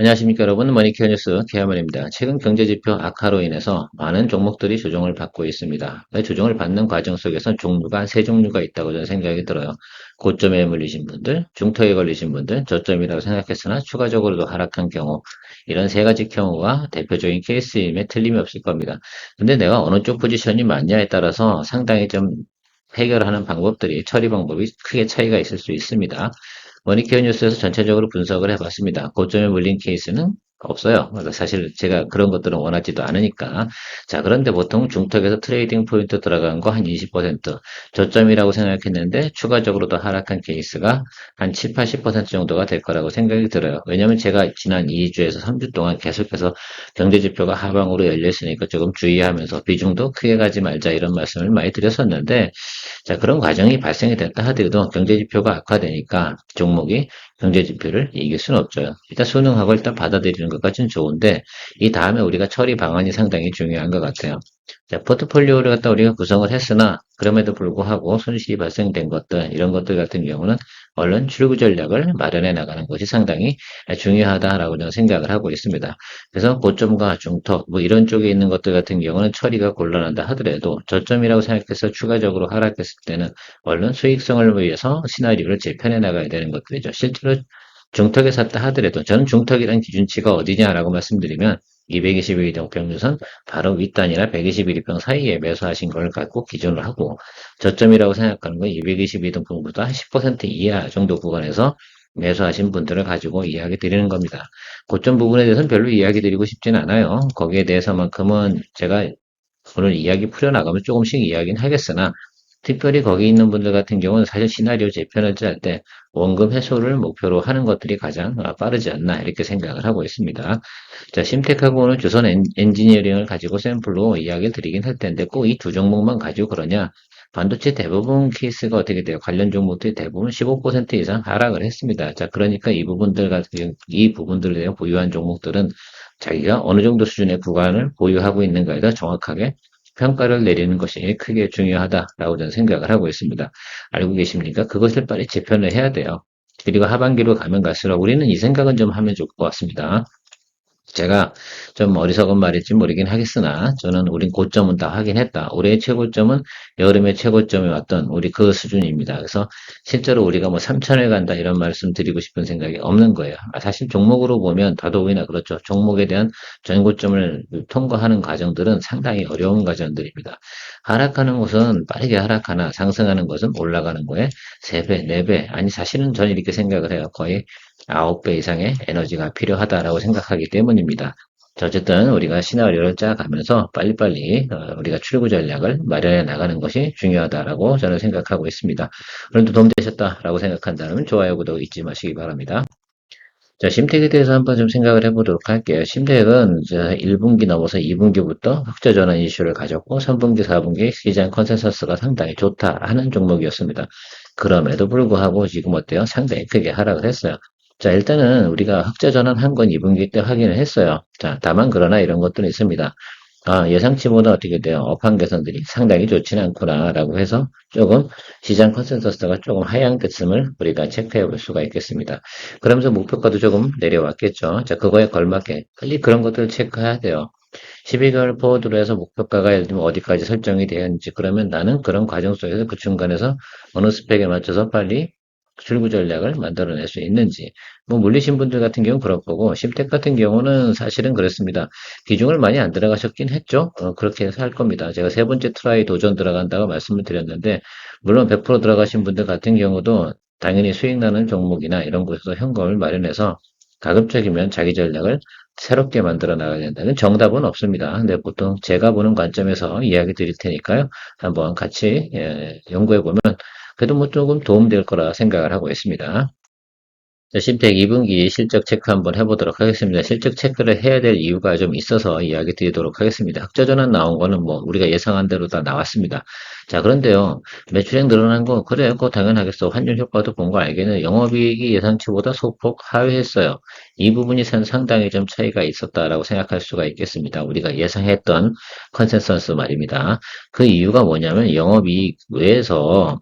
안녕하십니까 여러분, 머니케어 뉴스 케어먼입니다. 최근 경제지표 악화로 인해서 많은 종목들이 조정을 받고 있습니다. 조정을 받는 과정 속에서 종류가 한 세 종류가 있다고 저는 생각이 들어요. 고점에 물리신 분들, 중턱에 걸리신 분들, 저점이라고 생각했으나 추가적으로도 하락한 경우, 이런 세 가지 경우가 대표적인 케이스임에 틀림이 없을 겁니다. 근데 내가 어느 쪽 포지션이 맞냐에 따라서 상당히 좀 해결하는 방법들이, 처리 방법이 크게 차이가 있을 수 있습니다. 머니케어 뉴스에서 전체적으로 분석을 해봤습니다. 고점에 물린 케이스는 없어요. 그래서 사실 제가 그런 것들은 원하지도 않으니까. 자, 그런데 보통 중턱에서 트레이딩 포인트 들어간 거 한 20%, 저점이라고 생각했는데 추가적으로 더 하락한 케이스가 한 7, 80% 정도가 될 거라고 생각이 들어요. 왜냐면 제가 지난 2주에서 3주 동안 계속해서 경제지표가 하방으로 열렸으니까 조금 주의하면서 비중도 크게 가지 말자 이런 말씀을 많이 드렸었는데, 자, 그런 과정이 발생이 됐다 하더라도 경제지표가 악화되니까 종목이 경제지표를 이길 수는 없죠. 일단 순응하고 일단 받아들이는 것까지는 좋은데, 이 다음에 우리가 처리 방안이 상당히 중요한 것 같아요. 자, 포트폴리오를 갖다 우리가 구성을 했으나, 그럼에도 불구하고 손실이 발생된 것들, 이런 것들 같은 경우는 얼른 출구 전략을 마련해 나가는 것이 상당히 중요하다라고 저는 생각을 하고 있습니다. 그래서 고점과 중턱, 뭐 이런 쪽에 있는 것들 같은 경우는 처리가 곤란하다 하더라도 저점이라고 생각해서 추가적으로 하락했을 때는 얼른 수익성을 위해서 시나리오를 재편해 나가야 되는 것들이죠. 실제로 중턱에 샀다 하더라도 저는 중턱이라는 기준치가 어디냐라고 말씀드리면 221동 평균선 바로 윗단이나 121일평 사이에 매수하신 걸 갖고 기준을 하고, 저점이라고 생각하는 건 221등분보다 10% 이하 정도 구간에서 매수하신 분들을 가지고 이야기 드리는 겁니다. 고점 부분에 대해서는 별로 이야기 드리고 싶진 않아요. 거기에 대해서만큼은 제가 오늘 이야기 풀어나가면 조금씩 이야기는 하겠으나, 특별히 거기 있는 분들 같은 경우는 사실 시나리오 재편을 짤 때 원금 해소를 목표로 하는 것들이 가장 빠르지 않나 이렇게 생각을 하고 있습니다. 자, 심텍하고는 조선 엔지니어링을 가지고 샘플로 이야기를 드리긴 할 텐데 꼭 이 두 종목만 가지고 그러냐? 반도체 대부분 케이스가 어떻게 돼요? 관련 종목들이 대부분 15% 이상 하락을 했습니다. 자, 그러니까 이 부분들 같은 이 부분들에 대해 보유한 종목들은 자기가 어느 정도 수준의 구간을 보유하고 있는가에 더 정확하게 평가를 내리는 것이 크게 중요하다라고 저는 생각을 하고 있습니다. 알고 계십니까? 그것을 빨리 재편을 해야 돼요. 그리고 하반기로 가면 갈수록 우리는 이 생각은 좀 하면 좋을 것 같습니다. 제가 좀 어리석은 말일지 모르긴 하겠으나 저는 우린 고점은 다 확인했다. 올해의 최고점은 여름의 최고점에 왔던 우리 그 수준입니다. 그래서 실제로 우리가 뭐 3천을 간다 이런 말씀 드리고 싶은 생각이 없는 거예요. 사실 종목으로 보면 더더욱이나 그렇죠. 종목에 대한 전고점을 통과하는 과정들은 상당히 어려운 과정들입니다. 하락하는 것은 빠르게 하락하나 상승하는 것은 올라가는 거에 3배, 4배, 아니 사실은 저는 이렇게 생각을 해요. 거의 9배 이상의 에너지가 필요하다라고 생각하기 때문입니다. 자, 어쨌든 우리가 시나리오를 짜가면서 빨리빨리 우리가 출구 전략을 마련해 나가는 것이 중요하다라고 저는 생각하고 있습니다. 오늘도 도움되셨다라고 생각한다면 좋아요, 구독 잊지 마시기 바랍니다. 자, 심택에 대해서 한번 좀 생각을 해보도록 할게요. 심택은 이제 1분기 넘어서 2분기부터 흑자 전환 이슈를 가졌고 3분기, 4분기 시장 컨센서스가 상당히 좋다 하는 종목이었습니다. 그럼에도 불구하고 지금 어때요? 상당히 크게 하락을 했어요. 자, 일단은 우리가 흑자 전환한 건 2분기 때 확인을 했어요. 자, 다만 그러나 이런 것들은 있습니다. 예상치보다 어떻게 돼요? 업황 개선들이 상당히 좋지는 않구나라고 해서 조금 시장 컨센서스가 조금 하향됐음을 우리가 체크해 볼 수가 있겠습니다. 그러면서 목표가도 조금 내려왔겠죠. 자, 그거에 걸맞게 빨리 그런 것들을 체크해야 돼요. 12개월 포워드로 해서 목표가가 예를 들면 어디까지 설정이 되어 있는지, 그러면 나는 그런 과정 속에서 그 중간에서 어느 스펙에 맞춰서 빨리 출구 전략을 만들어낼 수 있는지. 뭐 물리신 분들 같은 경우는 그럴 거고, 심택 같은 경우는 사실은 그렇습니다. 비중을 많이 안 들어가셨긴 했죠. 그렇게 해서 할 겁니다. 제가 세 번째 트라이 도전 들어간다고 말씀을 드렸는데, 물론 100% 들어가신 분들 같은 경우도 당연히 수익 나는 종목이나 이런 곳에서 현금을 마련해서 가급적이면 자기 전략을 새롭게 만들어 나가야 된다는 정답은 없습니다. 근데 보통 제가 보는 관점에서 이야기 드릴 테니까요. 한번 같이 연구해 보면 그래도 뭐 조금 도움될 거라 생각을 하고 있습니다. 자, 심택 2분기 실적 체크 한번 해보도록 하겠습니다. 실적 체크를 해야 될 이유가 좀 있어서 이야기 드리도록 하겠습니다. 흑자 전환 나온 거는 뭐 우리가 예상한 대로 다 나왔습니다. 자, 그런데요, 매출액 늘어난 거 그래요. 그거 당연하겠어. 환율 효과도 본 거 알겠는 영업이익이 예상치보다 소폭 하회했어요. 이 부분이 상당히 좀 차이가 있었다라고 생각할 수가 있겠습니다. 우리가 예상했던 컨센서스 말입니다. 그 이유가 뭐냐면 영업이익 외에서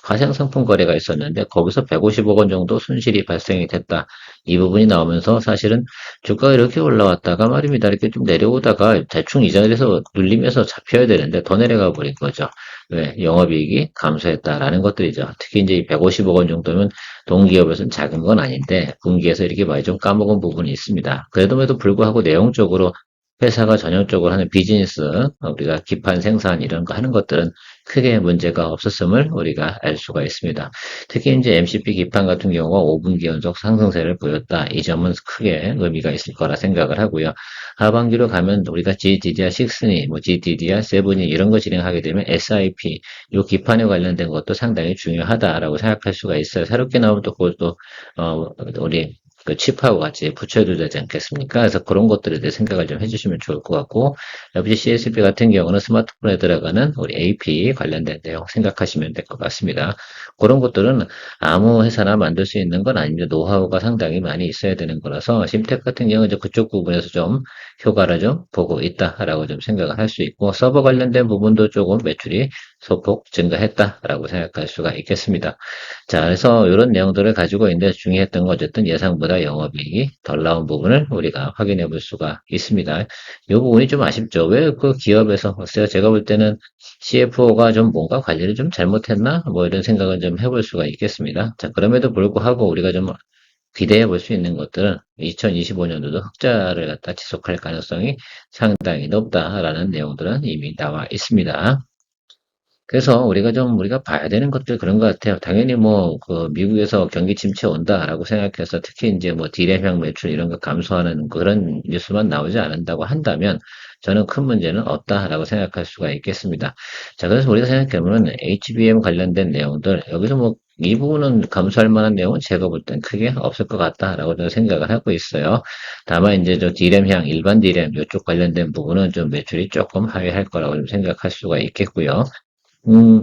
가상상품 거래가 있었는데 거기서 150억 원 정도 손실이 발생이 됐다. 이 부분이 나오면서 사실은 주가가 이렇게 올라왔다가 말입니다. 이렇게 좀 내려오다가 대충 이 자리에서 눌림에서 잡혀야 되는데 더 내려가 버린 거죠. 왜? 영업이익이 감소했다라는 것들이죠. 특히 이제 150억 원 정도면 동기업에서는 작은 건 아닌데 분기에서 이렇게 많이 좀 까먹은 부분이 있습니다. 그래도 불구하고 내용적으로 회사가 전형적으로 하는 비즈니스, 우리가 기판 생산 이런 거 하는 것들은 크게 문제가 없었음을 우리가 알 수가 있습니다. 특히 이제 MCP 기판 같은 경우가 5분기 연속 상승세를 보였다. 이 점은 크게 의미가 있을 거라 생각을 하고요. 하반기로 가면 우리가 GDDR6니, 뭐 GDDR7이 이런 거 진행하게 되면 SIP, 요 기판에 관련된 것도 상당히 중요하다라고 생각할 수가 있어요. 새롭게 나오면 또 그것도, 우리 그 칩하고 같이 붙여도 되지 않겠습니까? 그래서 그런 것들에 대해 생각을 좀 해주시면 좋을 것 같고, FG CSP 같은 경우는 스마트폰에 들어가는 우리 AP 관련된 내용 생각하시면 될 것 같습니다. 그런 것들은 아무 회사나 만들 수 있는 건 아닙니다. 노하우가 상당히 많이 있어야 되는 거라서 심텍 같은 경우는 이제 그쪽 부분에서 좀 효과를 좀 보고 있다라고 좀 생각을 할 수 있고, 서버 관련된 부분도 조금 매출이 소폭 증가했다라고 생각할 수가 있겠습니다. 자, 그래서 이런 내용들을 가지고 있는데 중요했던 건 어쨌든 예상보다 영업이익이 덜 나온 부분을 우리가 확인해 볼 수가 있습니다. 이 부분이 좀 아쉽죠. 왜 그 기업에서, 글쎄요, 제가 볼 때는 CFO가 좀 뭔가 관리를 좀 잘못했나? 뭐 이런 생각을 좀 해볼 수가 있겠습니다. 자, 그럼에도 불구하고 우리가 좀 기대해 볼 수 있는 것들은 2025년도도 흑자를 갖다 지속할 가능성이 상당히 높다라는 내용들은 이미 나와 있습니다. 그래서 우리가 봐야 되는 것들 그런 것 같아요. 당연히 뭐, 그, 미국에서 경기 침체 온다라고 생각해서 특히 이제 뭐, 디램형 매출 이런 거 감소하는 그런 뉴스만 나오지 않는다고 한다면 저는 큰 문제는 없다라고 생각할 수가 있겠습니다. 자, 그래서 우리가 생각해보면 HBM 관련된 내용들, 여기서 뭐, 이 부분은 감소할 만한 내용은 제가 볼 땐 크게 없을 것 같다라고 저는 생각을 하고 있어요. 다만 이제 저 디램형, 일반 디램 이쪽 관련된 부분은 좀 매출이 조금 하회할 거라고 좀 생각할 수가 있겠고요.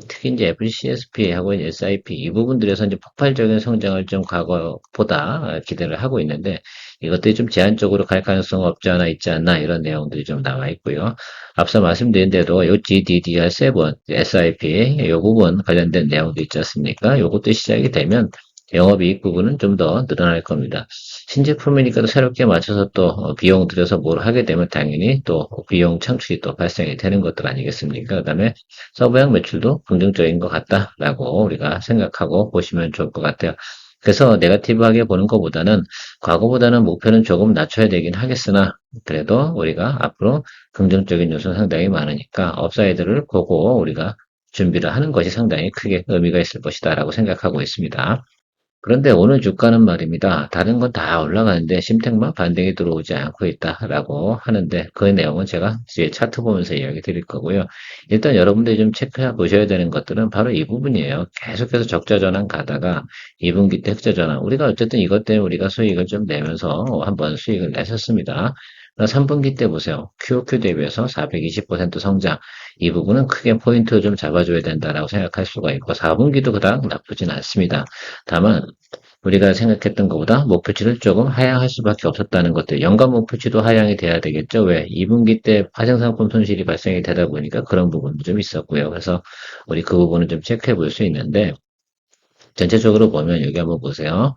특히 이제 FCSP하고 SIP 이 부분들에서 이제 폭발적인 성장을 좀 과거보다 기대를 하고 있는데 이것들이 좀 제한적으로 갈 가능성 없지 않아 있지 않나 이런 내용들이 좀 나와 있고요. 앞서 말씀드린 대로 요 GDDR7, SIP 이 부분 관련된 내용도 있지 않습니까? 요것도 시작이 되면 영업이익 부분은 좀 더 늘어날 겁니다. 신제품이니까 또 새롭게 맞춰서 또 비용 들여서 뭘 하게 되면 당연히 또 비용 창출이 또 발생이 되는 것들 아니겠습니까? 그다음에 서브형 매출도 긍정적인 것 같다라고 우리가 생각하고 보시면 좋을 것 같아요. 그래서 네거티브하게 보는 것보다는 과거보다는 목표는 조금 낮춰야 되긴 하겠으나 그래도 우리가 앞으로 긍정적인 요소는 상당히 많으니까 업사이드를 보고 우리가 준비를 하는 것이 상당히 크게 의미가 있을 것이다라고 생각하고 있습니다. 그런데 오늘 주가는 말입니다. 다른 건 다 올라가는데 심택만 반등이 들어오지 않고 있다라고 하는데 그 내용은 제가 뒤에 차트 보면서 이야기 드릴 거고요. 일단 여러분들이 좀 체크해 보셔야 되는 것들은 바로 이 부분이에요. 계속해서 적자 전환 가다가 2분기 때 흑자 전환. 우리가 어쨌든 이것 때문에 우리가 수익을 좀 내면서 한번 수익을 냈었습니다. 3분기 때 보세요. QOQ 대비해서 420% 성장. 이 부분은 크게 포인트 좀 잡아줘야 된다라고 생각할 수가 있고 4분기도 그닥 나쁘진 않습니다. 다만 우리가 생각했던 것보다 목표치를 조금 하향할 수밖에 없었다는 것들. 연간 목표치도 하향이 돼야 되겠죠. 왜? 2분기 때 파생상품 손실이 발생이 되다 보니까 그런 부분도 좀 있었고요. 그래서 우리 그 부분을 좀 체크해 볼 수 있는데 전체적으로 보면 여기 한번 보세요.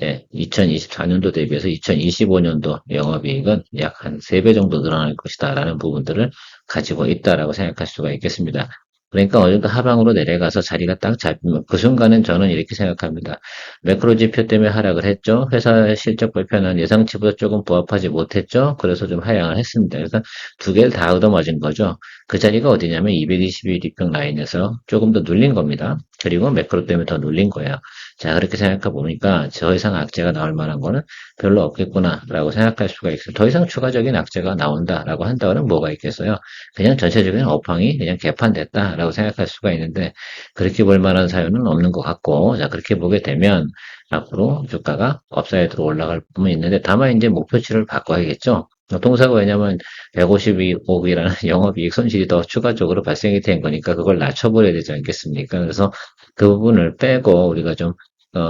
예, 2024년도 대비해서 2025년도 영업이익은 약 한 3배 정도 늘어날 것이다라는 부분들을 가지고 있다라고 생각할 수가 있겠습니다. 그러니까 어느 정도 하방으로 내려가서 자리가 딱 잡히면 그 순간은 저는 이렇게 생각합니다. 매크로 지표 때문에 하락을 했죠. 회사 실적 발표는 예상치보다 조금 부합하지 못했죠. 그래서 좀 하향을 했습니다. 그래서 두 개를 다 얻어맞은 거죠. 그 자리가 어디냐면 221이평 라인에서 조금 더 눌린 겁니다. 그리고 매크로 때문에 더 눌린 거예요. 자, 그렇게 생각해 보니까 더 이상 악재가 나올 만한 거는 별로 없겠구나라고 생각할 수가 있어요. 더 이상 추가적인 악재가 나온다라고 한다면 뭐가 있겠어요? 그냥 전체적인 업황이 그냥 개판됐다라고 생각할 수가 있는데 그렇게 볼 만한 사유는 없는 것 같고, 자, 그렇게 보게 되면 앞으로 주가가 업사이드로 올라갈 부분이 있는데 다만 이제 목표치를 바꿔야겠죠. 통사가 왜냐면 152억이라는 영업이익 손실이 더 추가적으로 발생이 된 거니까 그걸 낮춰버려야 되지 않겠습니까? 그래서 그 부분을 빼고 우리가 좀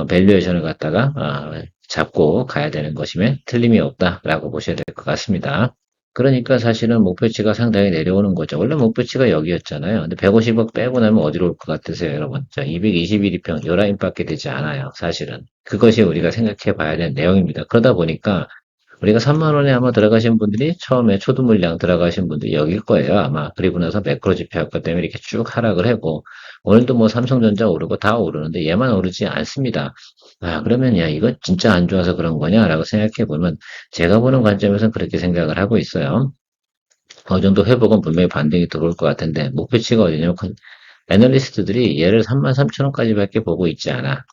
밸류에이션을 갖다가 잡고 가야 되는 것이면 틀림이 없다라고 보셔야 될 것 같습니다. 그러니까 사실은 목표치가 상당히 내려오는 거죠. 원래 목표치가 여기였잖아요. 근데 150억 빼고 나면 어디로 올 것 같으세요, 여러분? 자, 221위평, 11인밖에 되지 않아요, 사실은. 그것이 우리가 생각해 봐야 되는 내용입니다. 그러다 보니까 우리가 3만 원에 아마 들어가신 분들이 처음에 초도 물량 들어가신 분들이 여길 거예요, 아마. 그리고 나서 매크로 지표 효과 때문에 이렇게 쭉 하락을 하고, 오늘도 뭐 삼성전자 오르고 다 오르는데 얘만 오르지 않습니다. 아, 그러면 야, 이거 진짜 안 좋아서 그런 거냐라고 생각해 보면 제가 보는 관점에서는 그렇게 생각을 하고 있어요. 어느 정도 회복은 분명히 반등이 들어올 것 같은데 목표치가 어디냐면 애널리스트들이 얘를 33,000원까지밖에 보고 있지 않아.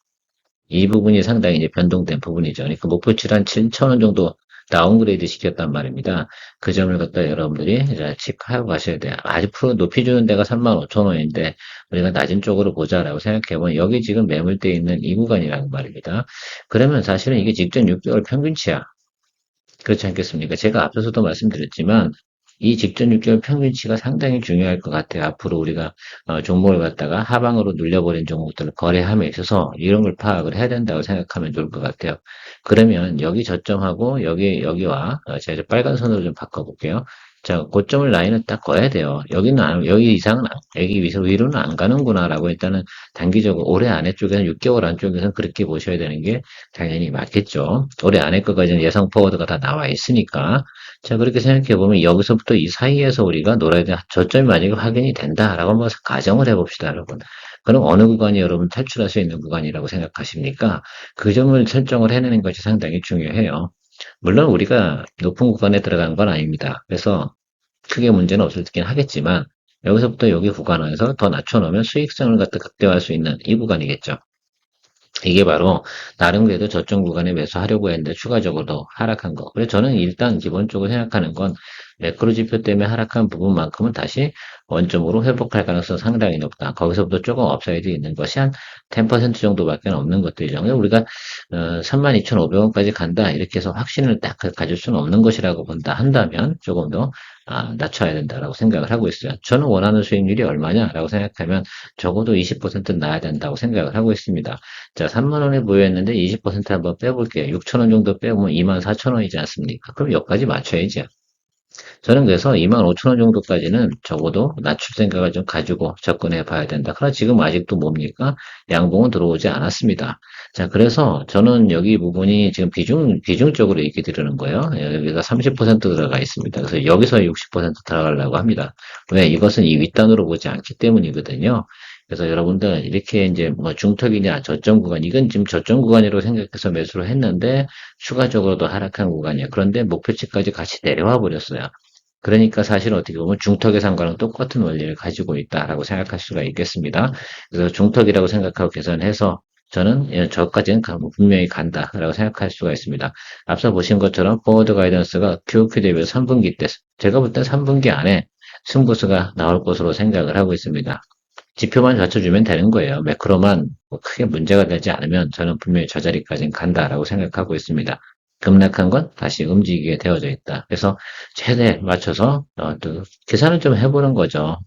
이 부분이 상당히 이제 변동된 부분이죠. 그러니까 목표치를 한 7,000원 정도 다운그레이드 시켰단 말입니다. 그 점을 갖다 여러분들이 이제 체크하고 가셔야 돼요. 아직 프로 높이 주는 데가 35,000원인데 우리가 낮은 쪽으로 보자라고 생각해보면 여기 지금 매물대 있는 이 구간이라는 말입니다. 그러면 사실은 이게 직전 6개월 평균치야. 그렇지 않겠습니까? 제가 앞서서도 말씀드렸지만 이 직전 6개월 평균치가 상당히 중요할 것 같아요. 앞으로 우리가 종목을 갖다가 하방으로 눌려버린 종목들을 거래함에 있어서 이런 걸 파악을 해야 된다고 생각하면 좋을 것 같아요. 그러면 여기 저점하고 여기와 제가 이제 빨간 선으로 좀 바꿔볼게요. 자, 고점을 라인을 딱 그어야 돼요. 여기 이상은, 여기 위로는 안 가는구나라고 일단은 단기적으로 올해 안에 쪽에는 6개월 안쪽에서는 그렇게 보셔야 되는 게 당연히 맞겠죠. 올해 안에 거까지는 예상 포워드가 다 나와 있으니까. 자, 그렇게 생각해 보면 여기서부터 이 사이에서 우리가 놀아야 돼. 저점이 만약에 확인이 된다라고 한번 가정을 해봅시다, 여러분. 그럼 어느 구간이 여러분 탈출할 수 있는 구간이라고 생각하십니까? 그 점을 설정을 해내는 것이 상당히 중요해요. 물론 우리가 높은 구간에 들어간 건 아닙니다. 그래서 크게 문제는 없었긴 하겠지만 여기서부터 여기 구간에서 더 낮춰놓으면 수익성을 갖다 극대화할 수 있는 이 구간이겠죠. 이게 바로 나름 그래도 저점 구간에 매수하려고 했는데 추가적으로 하락한 거. 그래서 저는 일단 기본적으로 생각하는 건 매크로 지표 때문에 하락한 부분만큼은 다시 원점으로 회복할 가능성 상당히 높다. 거기서부터 조금 업사이드 있는 것이 한 10% 정도밖에 없는 것들이죠. 우리가 32,500원까지 간다 이렇게 해서 확신을 딱 가질 수는 없는 것이라고 본다 한다면 조금 더 낮춰야 된다라고 생각을 하고 있어요. 저는 원하는 수익률이 얼마냐라고 생각하면 적어도 20%는 나야 된다고 생각을 하고 있습니다. 자, 3만 원에 보유했는데 20% 한번 빼볼게요. 6천 원 정도 빼보면 2만 4천 원이지 않습니까? 그럼 여기까지 맞춰야죠. 저는 그래서 2만 5천 원 정도까지는 적어도 낮출 생각을 좀 가지고 접근해 봐야 된다. 그러나 지금 아직도 뭡니까? 양봉은 들어오지 않았습니다. 자, 그래서 저는 여기 부분이 지금 비중적으로 얘기 드리는 거예요. 여기가 30% 들어가 있습니다. 그래서 여기서 60% 들어가려고 합니다. 왜? 이것은 이 윗단으로 보지 않기 때문이거든요. 그래서 여러분들 이렇게 이제 뭐 중턱이냐 저점 구간 이건 지금 저점 구간이라고 생각해서 매수를 했는데 추가적으로도 하락한 구간이에요. 그런데 목표치까지 같이 내려와 버렸어요. 그러니까 사실 어떻게 보면 중턱의 상관은 똑같은 원리를 가지고 있다라고 생각할 수가 있겠습니다. 그래서 중턱이라고 생각하고 계산해서 저는 저까지는 분명히 간다라고 생각할 수가 있습니다. 앞서 보신 것처럼 포워드 가이던스가 QOQ 대비 3분기 때 제가 볼 땐 3분기 안에 승부수가 나올 것으로 생각을 하고 있습니다. 지표만 받쳐주면 되는 거예요. 매크로만 뭐 크게 문제가 되지 않으면 저는 분명히 저 자리까지는 간다라고 생각하고 있습니다. 급락한 건 다시 움직이게 되어져 있다. 그래서 최대 맞춰서 또 계산을 좀 해보는 거죠.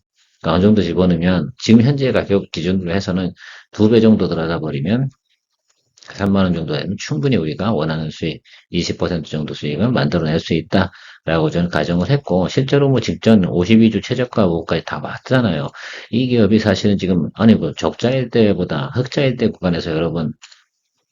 그러니까 어느 정도 집어넣으면 지금 현재 가격 기준으로 해서는 2배 정도 들어가 버리면 3만 원 정도 되면 충분히 우리가 원하는 수익, 20% 정도 수익을 만들어낼 수 있다라고 저는 가정을 했고, 실제로 뭐 직전 52주 최저가 부분까지 다 왔잖아요. 이 기업이 사실은 지금, 아니, 뭐 적자일 때보다 흑자일 때 구간에서 여러분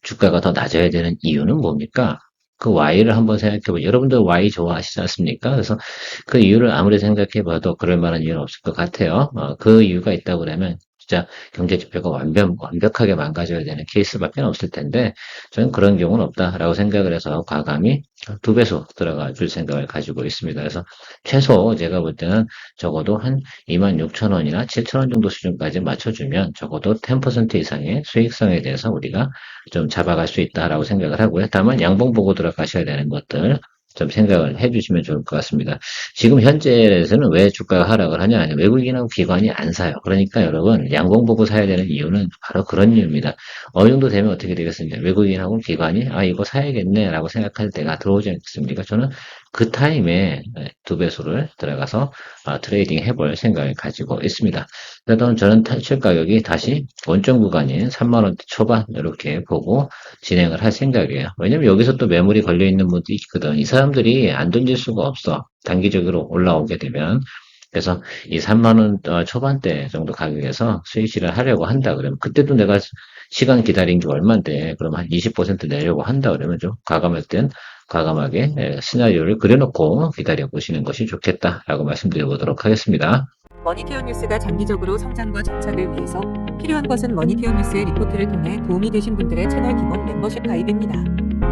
주가가 더 낮아야 되는 이유는 뭡니까? 그 Y를 한번 생각해보면, 여러분들 Y 좋아하시지 않습니까? 그래서 그 이유를 아무리 생각해봐도 그럴 만한 이유는 없을 것 같아요. 그 이유가 있다고 그러면 진짜 경제 지표가 완벽하게 망가져야 되는 케이스밖에 없을 텐데, 저는 그런 경우는 없다라고 생각을 해서 과감히 2배속 들어가 줄 생각을 가지고 있습니다. 그래서 최소 제가 볼 때는 적어도 한 26,000원이나 7,000원 정도 수준까지 맞춰주면 적어도 10% 이상의 수익성에 대해서 우리가 좀 잡아갈 수 있다라고 생각을 하고요. 다만 양봉 보고 들어가셔야 되는 것들 좀 생각을 해주시면 좋을 것 같습니다. 지금 현재에서는 왜 주가가 하락을 하냐? 아니, 외국인하고 기관이 안 사요. 그러니까 여러분 양봉 보고 사야 되는 이유는 바로 그런 이유입니다. 어느 정도 되면 어떻게 되겠습니까? 외국인하고 기관이 이거 사야겠네라고 생각할 때가 들어오지 않겠습니까? 저는 그 타임에 두 배수를 들어가서 트레이딩 해볼 생각을 가지고 있습니다. 그래도 저는 탈출 가격이 다시 원점 구간인 3만 원대 초반 이렇게 보고 진행을 할 생각이에요. 왜냐면 여기서 또 매물이 걸려 있는 분들이 있거든. 이 사람들이 안 던질 수가 없어. 단기적으로 올라오게 되면. 그래서 이 3만 원 초반대 정도 가격에서 스위치를 하려고 한다 그러면 그때도 내가 시간 기다린 게 얼만데 그럼 한 20% 내려고 한다 그러면 좀 과감하게 시나리오를 그려놓고 기다려 보시는 것이 좋겠다라고 말씀드려 보도록 하겠습니다. 머니케어 뉴스가 장기적으로 성장과 정착을 위해서 필요한 것은 머니케어 뉴스의 리포트를 통해 도움이 되신 분들의 채널 기본 멤버십 가입입니다.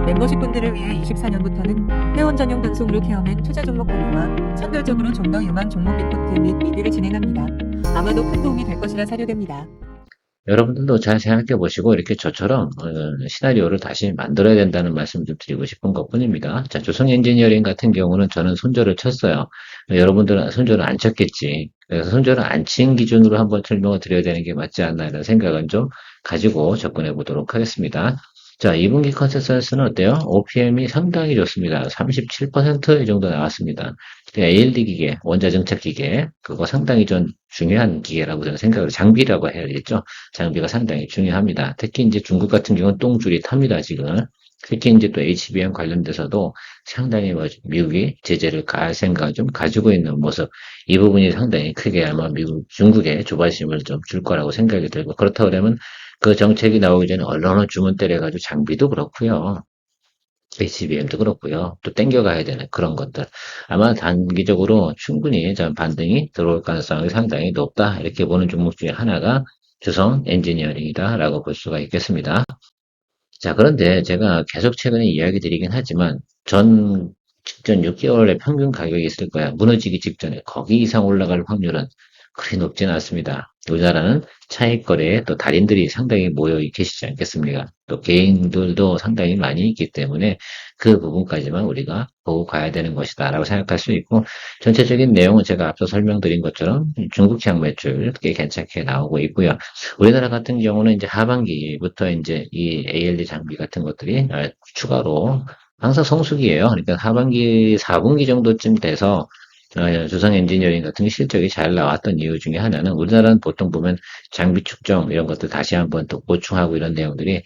멤버십 분들을 위해 24년부터는 회원 전용 방송으로 케어맨 투자 종목 공유와 선별적으로 좀 더 유망 종목 리포트 및 리뷰를 진행합니다. 아마도 큰 도움이 될 것이라 사료됩니다. 여러분들도 잘 생각해 보시고 이렇게 저처럼 시나리오를 다시 만들어야 된다는 말씀 좀 드리고 싶은 것뿐입니다. 자, 조성 엔지니어링 같은 경우는 저는 손절을 쳤어요. 여러분들은 손절을 안 쳤겠지. 그래서 손절을 안 친 기준으로 한번 설명을 드려야 되는 게 맞지 않나 이런 생각은 좀 가지고 접근해 보도록 하겠습니다. 자, 2분기 컨센서스는 어때요? OPM이 상당히 좋습니다. 37%이 정도 나왔습니다. ALD 기계, 원자정착 기계, 그거 상당히 좀 중요한 기계라고 저는 생각을, 장비라고 해야겠죠. 장비가 상당히 중요합니다. 특히 이제 중국 같은 경우는 똥줄이 탑니다, 지금. 특히 이제 또 HBM 관련돼서도 상당히 뭐 미국이 제재를 가할 생각을 좀 가지고 있는 모습. 이 부분이 상당히 크게 아마 중국에 조바심을 좀 줄 거라고 생각이 들고, 그렇다 그러면 그 정책이 나오기 전에 언론을 주문 때려가지고 장비도 그렇고요. HBM도 그렇고요. 또 땡겨가야 되는 그런 것들. 아마 단기적으로 충분히 전 반등이 들어올 가능성이 상당히 높다. 이렇게 보는 종목 중에 하나가 주성 엔지니어링이다라고 볼 수가 있겠습니다. 자, 그런데 제가 계속 최근에 이야기 드리긴 하지만 전 직전 6개월의 평균 가격이 있을 거야. 무너지기 직전에 거기 이상 올라갈 확률은 그리 높지는 않습니다. 우리나라는 차익 거래에 또 달인들이 상당히 모여 계시지 않겠습니까? 또 개인들도 상당히 많이 있기 때문에 그 부분까지만 우리가 보고 가야 되는 것이다라고 생각할 수 있고, 전체적인 내용은 제가 앞서 설명드린 것처럼 중국향 매출 꽤 괜찮게 나오고 있고요. 우리나라 같은 경우는 이제 하반기부터 이제 이 ALD 장비 같은 것들이 추가로 항상 성수기예요. 그러니까 하반기 4분기 정도쯤 돼서 주성 엔지니어링 같은 게 실적이 잘 나왔던 이유 중에 하나는, 우리나라는 보통 보면 장비 축정 이런 것들 다시 한번 또 보충하고 이런 내용들이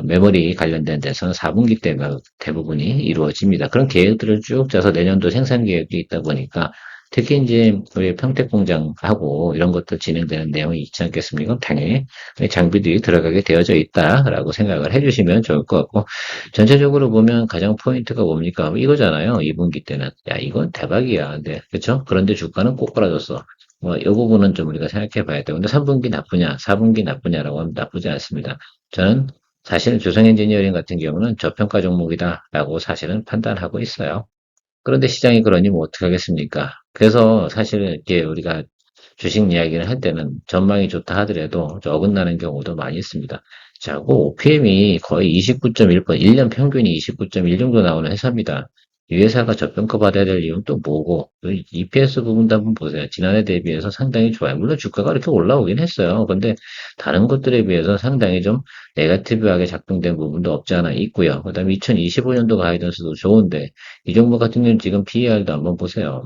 메모리 관련된 데서는 4분기 때 대부분이 이루어집니다. 그런 계획들을 쭉 짜서 내년도 생산 계획이 있다 보니까 특히 이제 우리 평택 공장하고 이런 것도 진행되는 내용이 있지 않겠습니까? 당연히 장비들이 들어가게 되어져 있다라고 생각을 해주시면 좋을 것 같고, 전체적으로 보면 가장 포인트가 뭡니까? 이거잖아요. 2분기 때는. 야, 이건 대박이야. 네, 그쵸? 그런데 주가는 꼬꾸라졌어. 뭐, 이 부분은 좀 우리가 생각해 봐야 되고, 근데 3분기 나쁘냐, 4분기 나쁘냐라고 하면 나쁘지 않습니다. 저는 사실 주성 엔지니어링 같은 경우는 저평가 종목이다라고 사실은 판단하고 있어요. 그런데 시장이 그러니 뭐 어떡하겠습니까? 그래서 사실 이렇게 우리가 주식 이야기를 할 때는 전망이 좋다 하더라도 좀 어긋나는 경우도 많이 있습니다. 자, 그 OPM이 거의 29.1%, 1년 평균이 29.1 정도 나오는 회사입니다. 이 회사가 저평가 받아야 될 이유는 또 뭐고, EPS 부분도 한번 보세요. 지난해 대비해서 상당히 좋아요. 물론 주가가 이렇게 올라오긴 했어요. 근데 다른 것들에 비해서 상당히 좀 네거티브하게 작동된 부분도 없지 않아 있고요. 그 다음에 2025년도 가이던스도 좋은데, 이 종목 같은 경우는 지금 PER도 한번 보세요.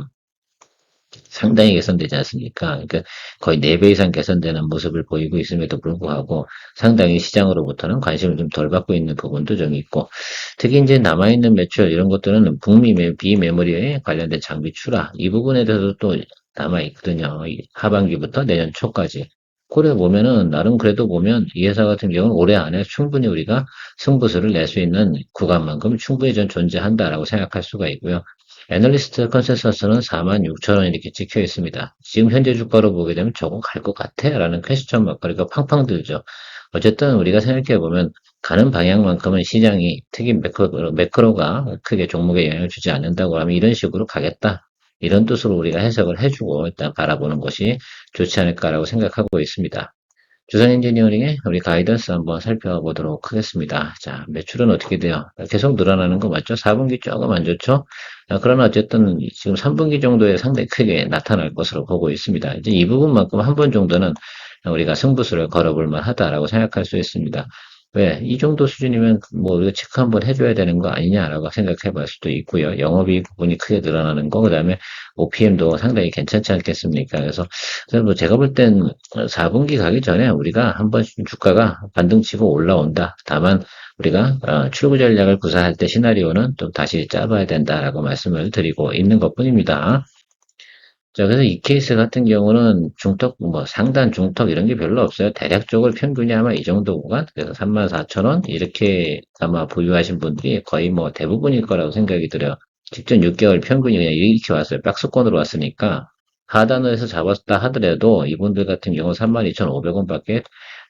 상당히 개선되지 않습니까? 그러니까 거의 4배 이상 개선되는 모습을 보이고 있음에도 불구하고 상당히 시장으로부터는 관심을 좀 덜 받고 있는 부분도 좀 있고, 특히 이제 남아있는 매출 이런 것들은 북미 비메모리에 관련된 장비 출하 이 부분에 대해서 또 남아있거든요. 하반기부터 내년 초까지. 그래 보면은 나름 그래도 보면 이 회사 같은 경우는 올해 안에 충분히 우리가 승부수를 낼 수 있는 구간만큼 충분히 전 존재한다라고 생각할 수가 있고요. 애널리스트 컨센서스는 46,000원 이렇게 찍혀 있습니다. 지금 현재 주가로 보게 되면 저거 갈 것 같아? 라는 퀘스천 마크가 팡팡 들죠. 어쨌든 우리가 생각해 보면 가는 방향만큼은 시장이 특히 매크로가 크게 종목에 영향을 주지 않는다고 하면 이런 식으로 가겠다. 이런 뜻으로 우리가 해석을 해주고 일단 바라보는 것이 좋지 않을까라고 생각하고 있습니다. 주성 엔지니어링의 우리 가이던스 한번 살펴보도록 하겠습니다. 자, 매출은 어떻게 돼요? 계속 늘어나는 거 맞죠? 4분기 조금 안 좋죠? 그러나 어쨌든 지금 3분기 정도에 상당히 크게 나타날 것으로 보고 있습니다. 이제 이 부분만큼 한 번 정도는 우리가 승부수를 걸어볼 만하다라고 생각할 수 있습니다. 왜? 이 정도 수준이면 뭐 우리가 체크 한번 해줘야 되는 거 아니냐라고 생각해 볼 수도 있고요. 영업이익 부분이 크게 늘어나는 거, 그다음에 OPM도 상당히 괜찮지 않겠습니까? 그래서 뭐 제가 볼 땐 4분기 가기 전에 우리가 한번 주가가 반등치고 올라온다. 다만 우리가 출구 전략을 구사할 때 시나리오는 좀 다시 짜봐야 된다라고 말씀을 드리고 있는 것뿐입니다. 자, 그래서 이 케이스 같은 경우는 중턱, 뭐 상단, 중턱 이런 게 별로 없어요. 대략적으로 평균이 아마 이 정도 구간, 그래서 34,000원 이렇게 아마 보유하신 분들이 거의 뭐 대부분일 거라고 생각이 들어요. 직전 6개월 평균이 그냥 이렇게 왔어요. 박스권으로 왔으니까 하단에서 잡았다 하더라도 이분들 같은 경우 32,500원밖에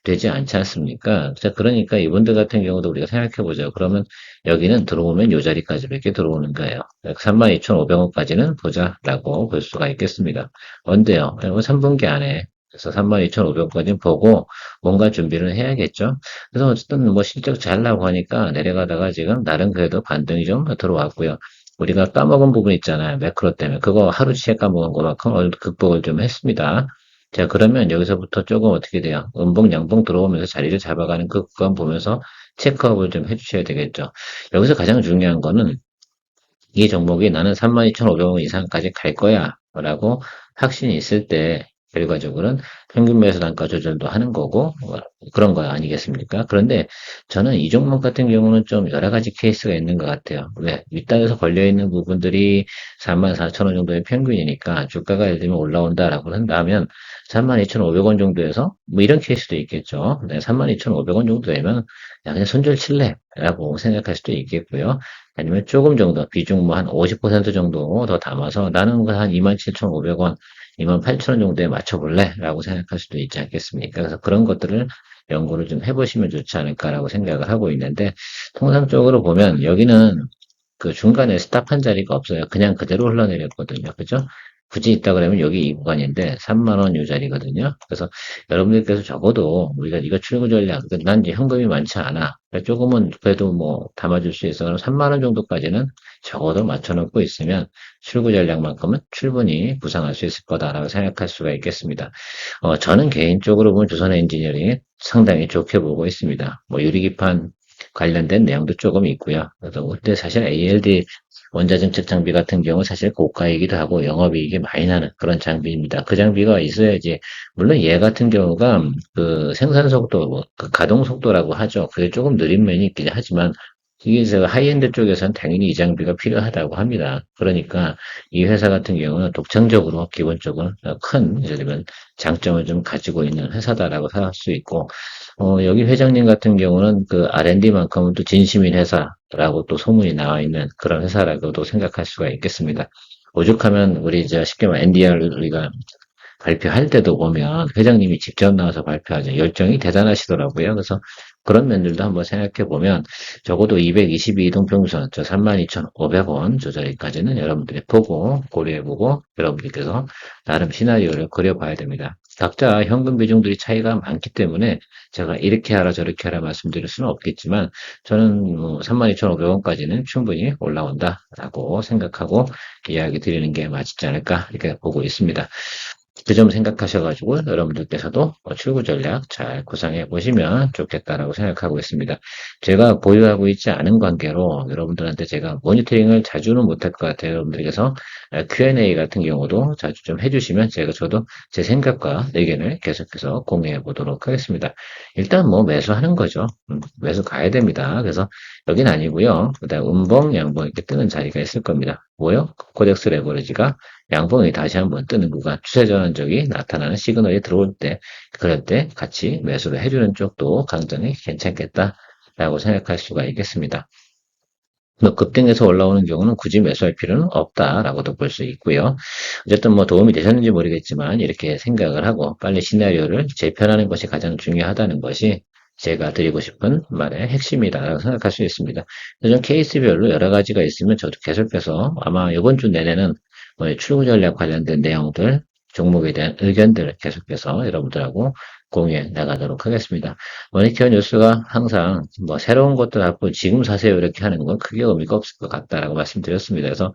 되지 않지 않습니까? 자, 그러니까 이분들 같은 경우도 우리가 생각해 보죠. 그러면 여기는 들어오면 요 자리까지밖에 들어오는 거예요. 32,500원까지는 보자라고 볼 수가 있겠습니다. 언제요? 3분기 안에. 그래서 32,500원까지 보고 뭔가 준비를 해야겠죠. 그래서 어쨌든 뭐 실적 잘 나고 하니까 내려가다가 지금 나름 그래도 반등이 좀 들어왔고요. 우리가 까먹은 부분 있잖아요. 매크로 때문에. 그거 하루치에 까먹은 것만큼 극복을 좀 했습니다. 자, 그러면 여기서부터 조금 어떻게 돼요? 음봉, 양봉 들어오면서 자리를 잡아가는 그 구간 보면서 체크업을 좀 해주셔야 되겠죠. 여기서 가장 중요한 거는 이 종목이 나는 32,500원 이상까지 갈 거야 라고 확신이 있을 때 결과적으로는 평균 매수 단가 조절도 하는 거고 그런 거 아니겠습니까? 그런데 저는 이 종목 같은 경우는 좀 여러 가지 케이스가 있는 것 같아요. 왜? 윗단에서 걸려있는 부분들이 44,000원 정도의 평균이니까 주가가 예를 들면 올라온다라고 한다면 32,500원 정도에서 뭐 이런 케이스도 있겠죠. 네, 32,500원 정도 되면 야, 그냥 손절 칠래 라고 생각할 수도 있겠고요. 아니면 조금 정도, 비중 뭐 한 50% 정도 더 담아서 나는 한 27,500원, 28,000원 정도에 맞춰볼래? 라고 생각할 수도 있지 않겠습니까? 그래서 그런 것들을 연구를 좀 해보시면 좋지 않을까라고 생각을 하고 있는데, 통상적으로 보면 여기는 그 중간에 스탑한 자리가 없어요. 그냥 그대로 흘러내렸거든요. 그죠? 굳이 있다 그러면 여기 이 구간인데 3만 원 요 자리거든요. 그래서 여러분들께서 적어도 우리가 이거 출구 전략, 난 이제 현금이 많지 않아. 그러니까 조금은 그래도 뭐 담아줄 수 있어. 그럼 3만 원 정도까지는 적어도 맞춰놓고 있으면 출구 전략만큼은 충분히 구상할 수 있을 거다라고 생각할 수가 있겠습니다. 저는 개인적으로 보면 조선 엔지니어링이 상당히 좋게 보고 있습니다. 뭐 유리기판 관련된 내용도 조금 있고요. 그래서 그때 사실 ALD 원자증축 장비 같은 경우 사실 고가이기도 하고 영업이익이 많이 나는 그런 장비입니다. 그 장비가 있어야지. 물론 얘 같은 경우가 그 생산 속도, 뭐그 가동 속도라고 하죠. 그게 조금 느린 면이 있긴 하지만 이게 제가 하이엔드 쪽에서는 당연히 이 장비가 필요하다고 합니다. 그러니까 이 회사 같은 경우는 독창적으로 기본적으로 큰 예를 들면 장점을 좀 가지고 있는 회사다라고 생각할 수 있고 여기 회장님 같은 경우는 그 R&D만큼은 또 진심인 회사라고 또 소문이 나와 있는 그런 회사라고도 생각할 수가 있겠습니다. 오죽하면 우리 이제 쉽게 말해 NDR 우리가 발표할 때도 보면 회장님이 직접 나와서 발표하죠. 열정이 대단하시더라고요. 그래서 그런 면들도 한번 생각해 보면 적어도 222이동평선 저 32,500원 저 자리까지는 여러분들이 보고 고려해 보고 여러분들께서 나름 시나리오를 그려봐야 됩니다. 각자 현금 비중들이 차이가 많기 때문에 제가 이렇게 하라 저렇게 하라 말씀드릴 수는 없겠지만 저는 뭐 32,500원까지는 충분히 올라온다라고 생각하고 이야기 드리는 게 맞지 않을까 이렇게 보고 있습니다. 그 점 생각하셔가지고 여러분들께서도 출구 전략 잘 구상해 보시면 좋겠다라고 생각하고 있습니다. 제가 보유하고 있지 않은 관계로 여러분들한테 제가 모니터링을 자주는 못할 것 같아요. 여러분들께서 Q&A 같은 경우도 자주 좀 해주시면 저도 제 생각과 의견을 계속해서 공유해 보도록 하겠습니다. 일단 뭐 매수하는 거죠. 매수 가야 됩니다. 그래서 여긴 아니고요. 그다음 음봉, 양봉 이렇게 뜨는 자리가 있을 겁니다. 뭐요? 코덱스 레버리지가 양봉이 다시 한번 뜨는 구간, 추세 전환적이 나타나는 시그널이 들어올 때, 그럴 때 같이 매수를 해주는 쪽도 강전이 괜찮겠다라고 생각할 수가 있겠습니다. 뭐 급등해서 올라오는 경우는 굳이 매수할 필요는 없다라고도 볼 수 있고요. 어쨌든 뭐 도움이 되셨는지 모르겠지만 이렇게 생각을 하고 빨리 시나리오를 재편하는 것이 가장 중요하다는 것이 제가 드리고 싶은 말의 핵심이다라고 생각할 수 있습니다. 요즘 케이스별로 여러 가지가 있으면 저도 계속해서 아마 이번 주 내내는 뭐 출구 전략 관련된 내용들, 종목에 대한 의견들을 계속해서 여러분들하고 공유해 나가도록 하겠습니다. 머니케어 뉴스가 항상 뭐 새로운 것도 나고 지금 사세요 이렇게 하는 건 크게 의미가 없을 것 같다라고 말씀드렸습니다. 그래서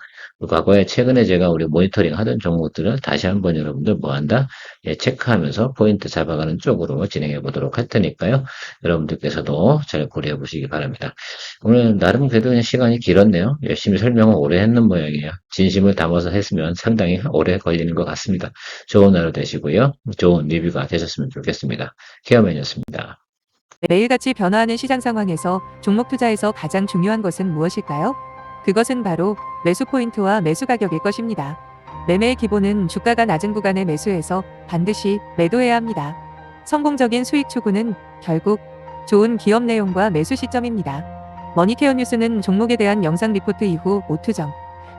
과거에 최근에 제가 우리 모니터링 하던 종목들을 다시 한번 여러분들 뭐 한다? 예, 체크하면서 포인트 잡아가는 쪽으로 진행해 보도록 할 테니까요. 여러분들께서도 잘 고려해 보시기 바랍니다. 오늘 나름 그래도 그냥 시간이 길었네요. 열심히 설명을 오래 했는 모양이에요. 진심을 담아서 했으면 상당히 오래 걸리는 것 같습니다. 좋은 하루 되시고요. 좋은 리뷰가 되셨으면 좋겠습니다. 케어맨이었습니다. 매일같이 변화하는 시장 상황에서 종목 투자에서 가장 중요한 것은 무엇일까요? 그것은 바로 매수 포인트와 매수 가격일 것입니다. 매매의 기본은 주가가 낮은 구간에 매수해서 반드시 매도해야 합니다. 성공적인 수익 추구는 결국 좋은 기업 내용과 매수 시점입니다. 머니케어 뉴스는 종목에 대한 영상 리포트 이후 오투정,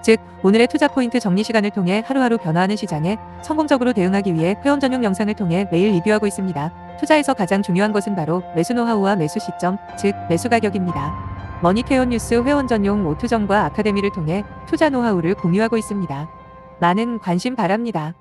즉 오늘의 투자 포인트 정리 시간을 통해 하루하루 변화하는 시장에 성공적으로 대응하기 위해 회원 전용 영상을 통해 매일 리뷰하고 있습니다. 투자에서 가장 중요한 것은 바로 매수 노하우와 매수 시점, 즉 매수 가격입니다. 머니케어 뉴스 회원 전용 오투정과 아카데미를 통해 투자 노하우를 공유하고 있습니다. 많은 관심 바랍니다.